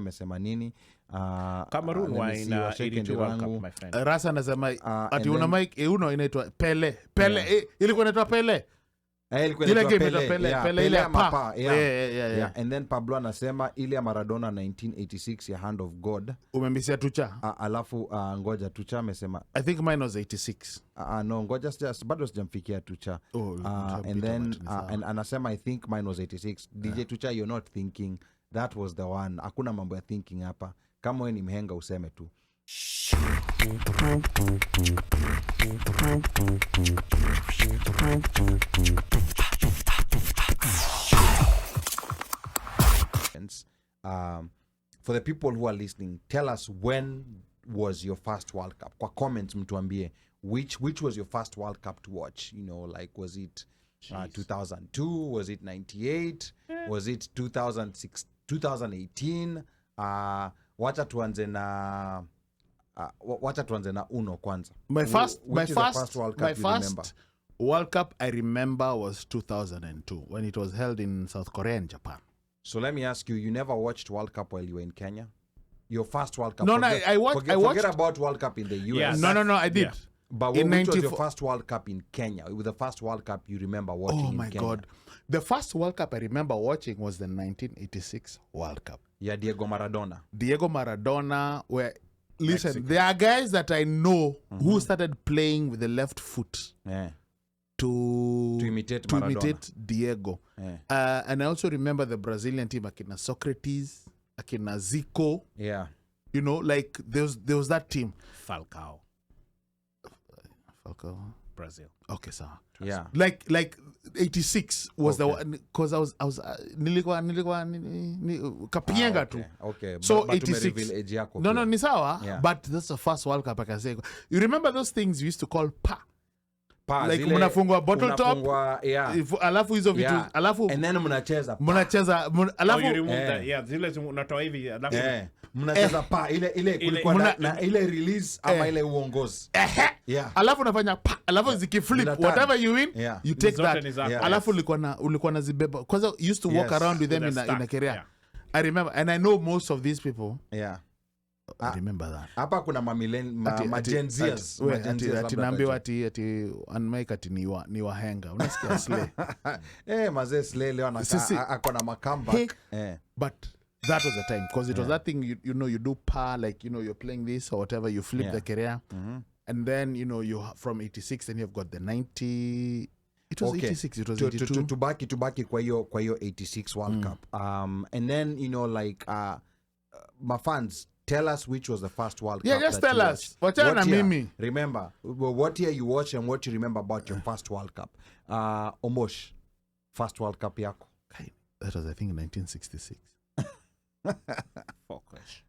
amesema nini? Cameroon wine 82 World Cup, my friend. Rasa anasema ati una mic inaitwa Pele. Ilikuwa inaitwa Pele. Ile game inaitwa Pele ile pa. Yeah. And then Pablo anasema ile ya Maradona 1986 ya Hand of God. Umemisia Tucha? Alafu ngoja Tucha amesema I think mine was 86. No, ngoja just bado sijamfikia Tucha. And then and anasema I think mine was 86. DJ Tucha, you're not thinking. That was the one. Hakuna mambo ya thinking hapa. Kama wewe ni mhenga useme tu. For the people who are listening, tell us when was your first World Cup? Kwa comments mtuambie which was your first World Cup to watch? You know, like was it 2002? Was it 98? Was it 2006? 2018? Wacha tuanze na uno kwanza. My first World Cup I remember was 2002 when it was held in South Korea and Japan. So let me ask you, you never watched World Cup while you were in Kenya? Your first World Cup? No, I watched. Forget about World Cup in the US. Yeah, no, I did. Yeah. But which was your first World Cup in Kenya? With the first World Cup you remember watching in Kenya? Oh my God. The first World Cup I remember watching was the 1986 World Cup. Yeah, Diego Maradona. Where, listen, Mexico. There are guys that I know who started playing with the left foot. Yeah. To imitate Diego. Yeah. And I also remember the Brazilian team, Akina Socrates, Akina Zico. Yeah. You know, like there was that team. Falcao. Brazil. Okay, sir. Yeah. Like 86 was the one, because I was nilikuwa kapienga tu. Okay. So but 86. No, ni sawa. Yeah. But that's the first World Cup I can say. You remember those things we used to call pa? Like mnafungwa bottle top, alafu hizo vitu, alafu and then mnacheza alafu you remove that, yeah, zile unatoa hivi, alafu mnacheza pa ile kulikuwa na ile release ama ile uongozi, yeah, alafu unafanya pa, alafu zikiflip whatever you win, you take that, alafu ulikuwa na zibeba kwanza. You used to walk around with them in a career. I remember, and I know most of these people. Yeah. I remember that. Hapa kuna majenzias. Atinaambiwa ati OneMic ati ni wahenga. Unasikia slay. Mazee slay leo akona makamba. But that was the time, because it was that thing you know, you do pa, like, you know, you're playing this or whatever, you flip the career. And then, you know, you from 86, then you've got the 90. It was 86, it was 82. Tubaki kwa hiyo 86 World Cup. And then, you know, like my fans, tell us which was the first World Cup. Yeah, just tell us. What year? Remember, what year you watched and what you remember about your first World Cup. Omosh, first World Cup yako. That was, I think, 1966. Focus.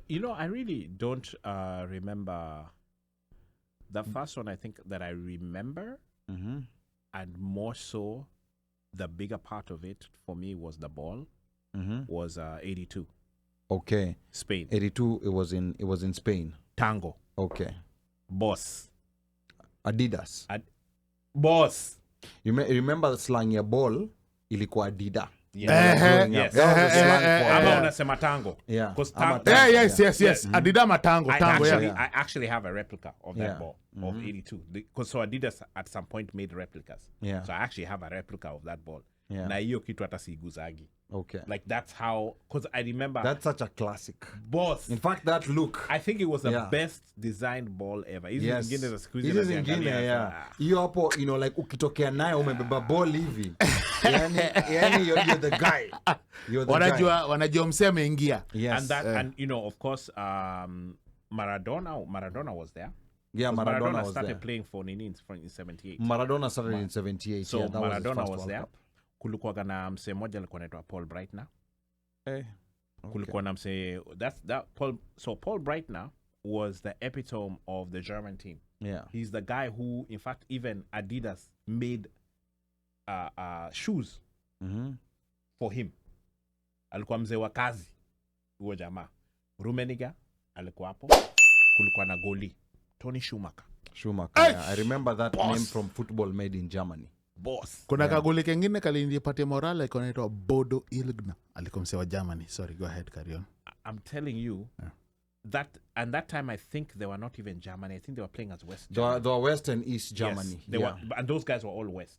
You know, I really don't remember. The first one I think that I remember, and more so, the bigger part of it for me was the ball. Was 82. Okay. Spain. 82. It was in Spain. Tango. Okay. Boss. Adidas. Boss. You remember the slang ya ball ilikuwa Adidas. Yes. Ama unasema tango. Yeah. Yes. Adidas matango. I actually have a replica of that ball of 82. Because so Adidas at some point made replicas. Yeah. So I actually have a replica of that ball. Yeah. Na hiyo kitu hata siiguzagi. Okay. Like that's how, because I remember. That's such a classic. Boss. In fact, that look. I think it was the best designed ball ever. Yes. Hizi zingine, yeah. Hiyo hapo, you know, like ukitokea nayo umebeba ball hivi. Yani you're the guy. You're the guy. Wanajua msee ameingia. Yes. And that, and you know, of course, Maradona was there. Yeah, Maradona started playing for Nini in 78. Maradona started in 78. So yeah, that Maradona was there. Kulikuwa na msee moja alikuwa anaitwa Paul Breitner. Okay. Kulikuwa na msee Paul Breitner was the epitome of the German team. Yeah. He's the guy who, in fact, even Adidas made shoes for him. Alikuwa mzee wa kazi huo jamaa. Rummenigge alikuwa hapo. Kulikuwa na goli Tony Schumacher. Yeah. I remember that name from Football Made in Germany. boss. Kuna kagoli kengine kalinipatia morale kanaitwa Bodo Ilgner. Alikuwa msee wa Germany. Sorry, go ahead, carry on. I'm telling you, that time I think they were not even Germany. I think they were playing as West They Germany. were West and East Germany. Yes, they were, and those guys were all West,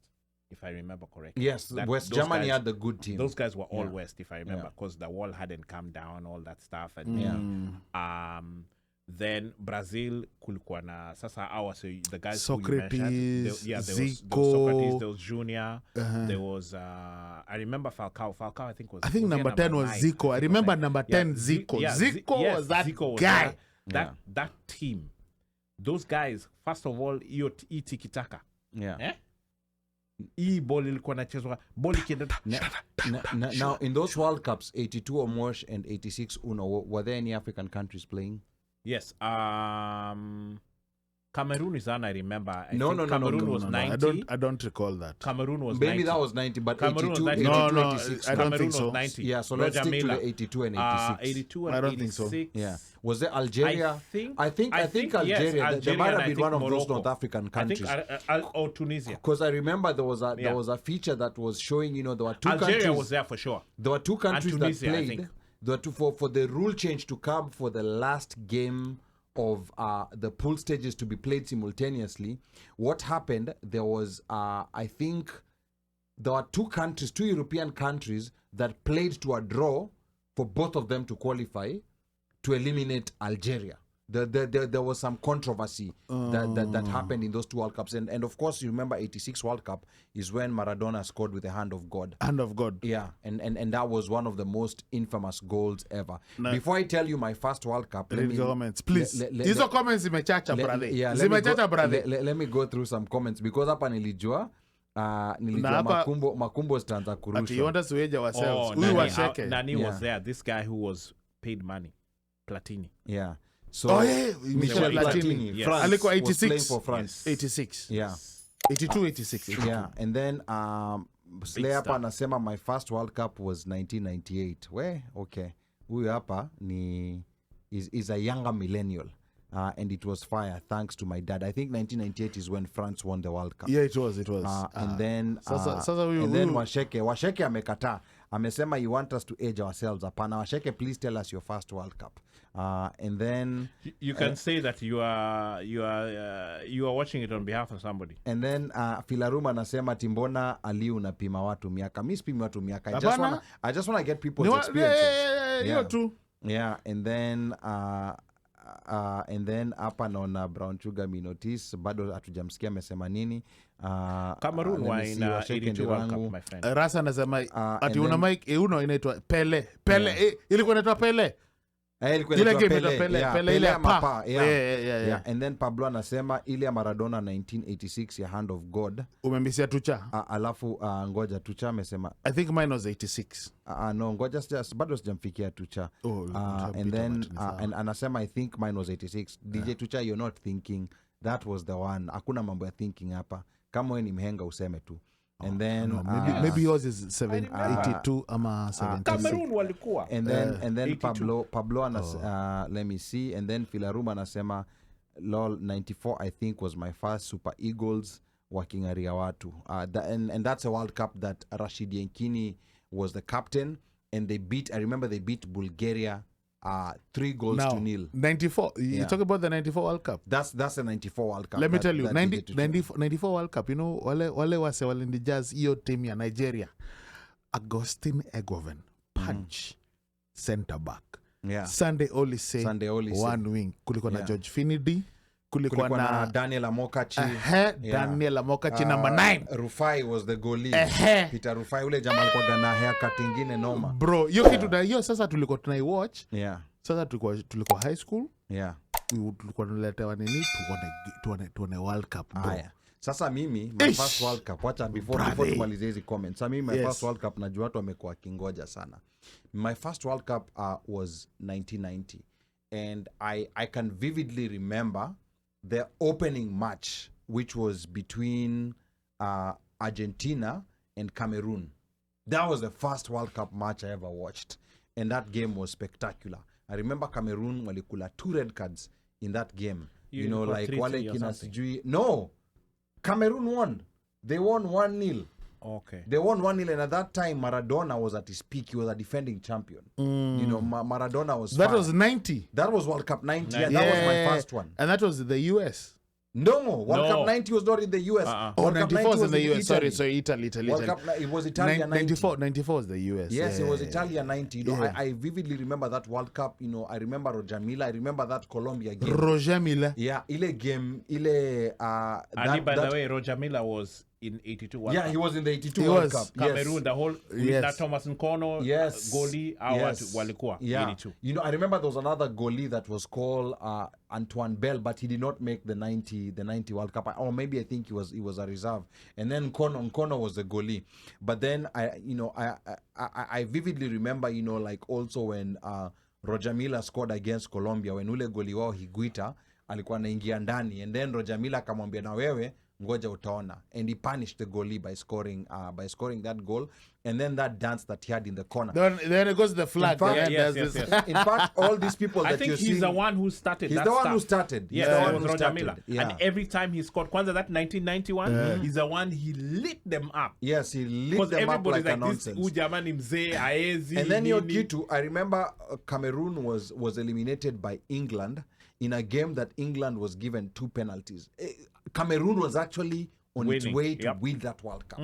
if I remember correctly. Yes, West Germany guys, had the good team. Those guys were all West, if I remember, because the wall hadn't come down, all that stuff. And then Brazil kulikuwa na sasa the guys Socrates, who you mentioned. There was Socrates, there was Junior, there was I remember Falcao. I think number 10 was 9. Zico. I remember number 10 Zico. Zico was that guy. That team. Those guys, first of all, tiki-taka. Yeah. Ball ilikuwa nachezwa ball ikienda. Now in those World Cups 82 Omosh and 86 Uno, were there any African countries playing? Yes. Cameroon is on, I remember. Cameroon was 90. I don't recall that. Cameroon was Maybe 90. that was 90, but Cameroon 82, was 90. 82 No, 86. I don't Cameroon think so. was 90. Yeah, so Roger let's stick Miller. to the 82 and 86. 82 and I don't 86. think so. Yeah. Was there Algeria? I think Algeria. yes, There might have been one of Morocco. those North African countries. I think or Tunisia. Because I remember there was a feature that was showing, there were two Algeria countries. was there for sure. There were two countries Tunisia, that I played. think. There were two for the rule change to come for the last game of the pool stages to be played simultaneously. What happened? There was, I think, there were two European countries that played to a draw for both of them to qualify to eliminate Algeria. There was some controversy that happened in those two World Cups. And of course, you remember 86 World Cup is when Maradona scored with the hand of God. Hand of God. Yeah, and that was one of the most infamous goals ever. Before I tell you my first World Cup, Read comments, please. Hizo comments zimechacha, brother. Zimechacha, brother. Let me go through some comments because hapa nilijua makumbo zitaanza kurushwa. You want us to age ourselves. We were shaking. Nani was there. This guy who was paid money. Platini. Yeah. So Michel Platini. Yes. France was 86 playing for France. 86. Yeah. 82 86. Yeah, and then Slay hapa anasema my first World Cup was 1998. Okay. Huyu hapa is a younger millennial. And it was fire thanks to my dad. I think 1998 is when France won the World Cup. Yeah, it was. And then Washeke amekataa. Amesema you want us to age ourselves. Apana Washeke, please tell us your first World Cup. And then you can say that you are watching it on behalf of somebody. And then Filaruma anasema timbona Ali unapima watu miaka. Mimi sipimi watu miaka. I just want to get people's experiences. Yeah, true. Yeah, and then hapa naona Brown Sugar Minotis bado hatujamsikia amesema nini. Cameroon wa ina 82 World Cup, my friend. Rasa anasema ati una mic inaitwa Pele. Ilikuwa inaitwa Pele. Ile game inaitwa Pele ile hapa. Yeah. And then Pablo anasema ile ya Maradona 1986 ya Hand of God. Umemisia Tucha. Alafu ngoja Tucha amesema I think mine was 86. No, ngoja bado sijamfikia Tucha. And then and anasema I think mine was 86. DJ Tucha, you're not thinking. That was the one. Hakuna mambo ya thinking hapa. Kama wewe ni mhenga useme tu. And then maybe yours is 82 ama 76. Cameroon walikuwa. And then Pablo let me see. And then Filaruma anasema lol 94 I think was my first Super Eagles wakingaria watu. And that's a World Cup that Rashid Yankini was the captain and I remember they beat Bulgaria 3-0. 94. You talk about the 94 World Cup. That's the 94 World Cup. Let me tell you, 94 World Cup, wale wase walindijaz hiyo team ya Nigeria. Agustin Egoven, punch, center back. Yeah. Sunday Olise, one wing. Kulikuwa na George Finidi. Kulikuwa na Daniel Amokachi. Daniel Amokachi number 9. Rufai was the goalie. Peter Rufai ule jamaa alikuwa na haircut ingine noma. Bro, hiyo kitu hiyo sasa tulikuwa tunaiwatch. Yeah. Sasa tulikuwa high school. Yeah. Tulikuwa tunaletewa nini tuone World Cup. Sasa mimi my first World Cup, wacha before tumalize hizi comments. Mimi my first World Cup najua watu wamekuwa kingoja sana. My first World Cup was 1990 and I can vividly remember the opening match, which was between Argentina and Cameroon. That was the first World Cup match I ever watched. And that game was spectacular. I remember Cameroon walikula 2 red cards in that game. Like wale kina sijui. No! Cameroon won. They won 1-0. Okay. They won 1-0, and at that time, Maradona was at his peak. He was a defending champion. You know, Maradona was. That fine. was 90. That was World Cup 90. Yeah, that was my first one. And that was the US. No, World Cup 90 was not in the US. Oh, 94 was in the US. Italy. Sorry, Italy. World Cup, it was Italia 90. 94 was the US. Yes, it was Italia 90. You know, I vividly remember that World Cup. You know, I remember Roger Milla. I remember that Colombia game. Roger Milla. Yeah, ile game, and by the way, Roger Milla was in 82 World Cup. He was in the 82 World Cup. Cameroon, yes. the whole with that Thomas Nkono, goalie, walikuwa 82. You know, I remember there was another goalie that was called Antoine Bell, but he did not make the 90 World Cup. Or maybe I think he was a reserve. And then Nkono was the goalie. But then I vividly remember, you know, like also when Roger Milla scored against Colombia, when ule goalie wao Higuita alikuwa anaingia ndani, and then Roger Milla akamwambia na wewe ngoja utaona, and he punished the goalie by scoring that goal, and then that dance that he had in the corner. Then it goes the flag. Yes. In fact, all these people I that think you're he's seeing, the one who started. He's that the one stuff. who started. Yes, it was Roger Milla. Yeah. And every time he scored, Kwanzaa that 1991, he's the one, he lit them up. Yes, he lit them up like a nonsense. And then your kitu, I remember Cameroon was eliminated by England in a game that England was given 2 penalties. Cameroon was actually on its way to win that World Cup.